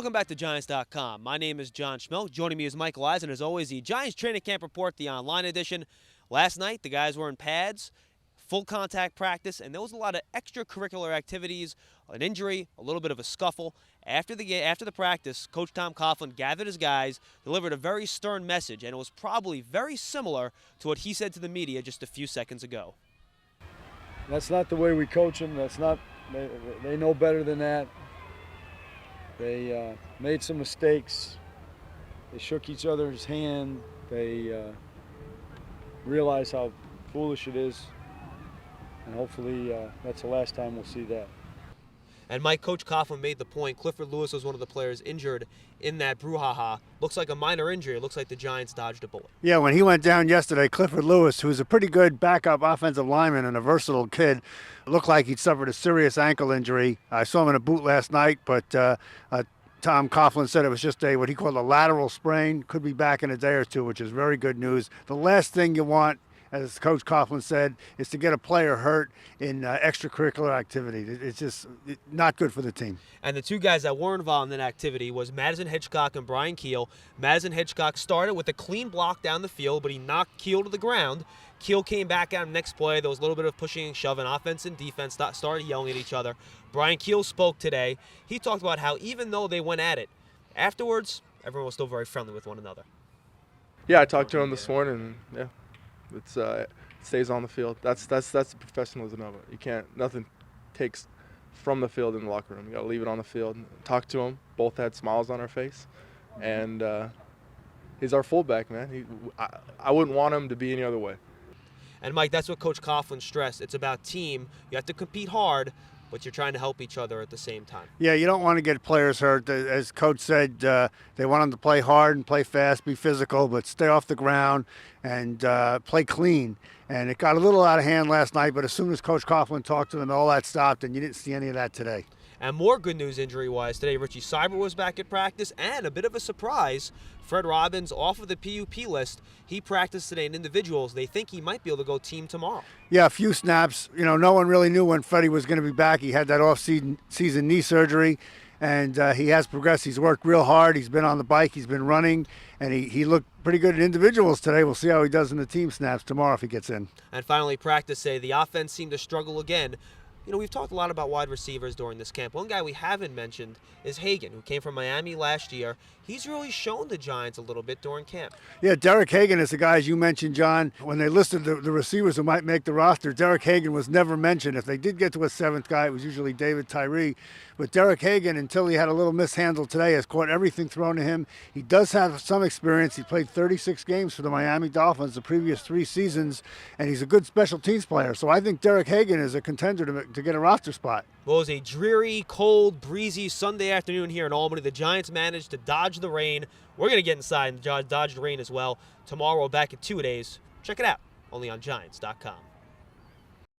Welcome back to Giants.com. My name is John Schmelk. Joining me is Michael Eisen. As always, the Giants Training Camp Report, the online edition. Last night, the guys were in pads, full contact practice, and there was a lot of extracurricular activities, an injury, a little bit of a scuffle. After the practice, Coach Tom Coughlin gathered his guys, delivered a very stern message, and it was probably very similar to what he said to the media just a few seconds ago. That's not the way we coach them. They know better than that. They made some mistakes. They shook each other's hand. They realize how foolish it is. And hopefully that's the last time we'll see that. And Mike, Coach Coughlin made the point. Clifford Lewis was one of the players injured in that brouhaha. Looks like a minor injury. It looks like the Giants dodged a bullet. Yeah, when he went down yesterday, Clifford Lewis, who's a pretty good backup offensive lineman and a versatile kid, looked like he'd suffered a serious ankle injury. I saw him in a boot last night, but Tom Coughlin said it was just what he called a lateral sprain. Could be back in a day or two, which is very good news. The last thing you want, as Coach Coughlin said, is to get a player hurt in extracurricular activity. It's just not good for the team. And the two guys that were involved in that activity was Madison Hitchcock and Brian Keel. Madison Hitchcock started with a clean block down the field, but he knocked Keel to the ground. Keel came back at him next play. There was a little bit of pushing and shoving. Offense and defense started yelling at each other. Brian Keel spoke today. He talked about how even though they went at it, afterwards, everyone was still very friendly with one another. Yeah, I talked to him this morning. Yeah. It stays on the field. That's the professionalism of it. Nothing takes from the field in the locker room. You got to leave it on the field. Talk to him. Both had smiles on our face, and he's our fullback, man. I wouldn't want him to be any other way. And Mike, that's what Coach Coughlin stressed. It's about team. You have to compete hard, but you're trying to help each other at the same time. Yeah, you don't want to get players hurt. As Coach said, they want them to play hard and play fast, be physical, but stay off the ground and play clean. And it got a little out of hand last night, but as soon as Coach Coughlin talked to them, all that stopped, and you didn't see any of that today. And more good news injury-wise today, Richie Cyber was back at practice, and a bit of a surprise, Fred Robbins off of the PUP list. He practiced today in individuals. They think he might be able to go team tomorrow. Yeah, a few snaps. You know, no one really knew when Freddie was going to be back. He had that off-season knee surgery, and he has progressed. He's worked real hard. He's been on the bike. He's been running, and he looked pretty good in individuals today. We'll see how he does in the team snaps tomorrow if he gets in. And finally, practice say the offense seemed to struggle again. You know, we've talked a lot about wide receivers during this camp. One guy we haven't mentioned is Hagan, who came from Miami last year. He's really shown the Giants a little bit during camp. Yeah, Derek Hagan is the guy, as you mentioned, John. When they listed the receivers who might make the roster, Derek Hagan was never mentioned. If they did get to a seventh guy, it was usually David Tyree. But Derek Hagan, until he had a little mishandle today, has caught everything thrown to him. He does have some experience. He played 36 games for the Miami Dolphins the previous 3 seasons, and he's a good special teams player. So I think Derek Hagan is a contender to get a roster spot. Well, it was a dreary, cold, breezy Sunday afternoon here in Albany. The Giants managed to dodge the rain. We're going to get inside and dodge the rain as well. Tomorrow, we're back in 2 days. Check it out, only on Giants.com.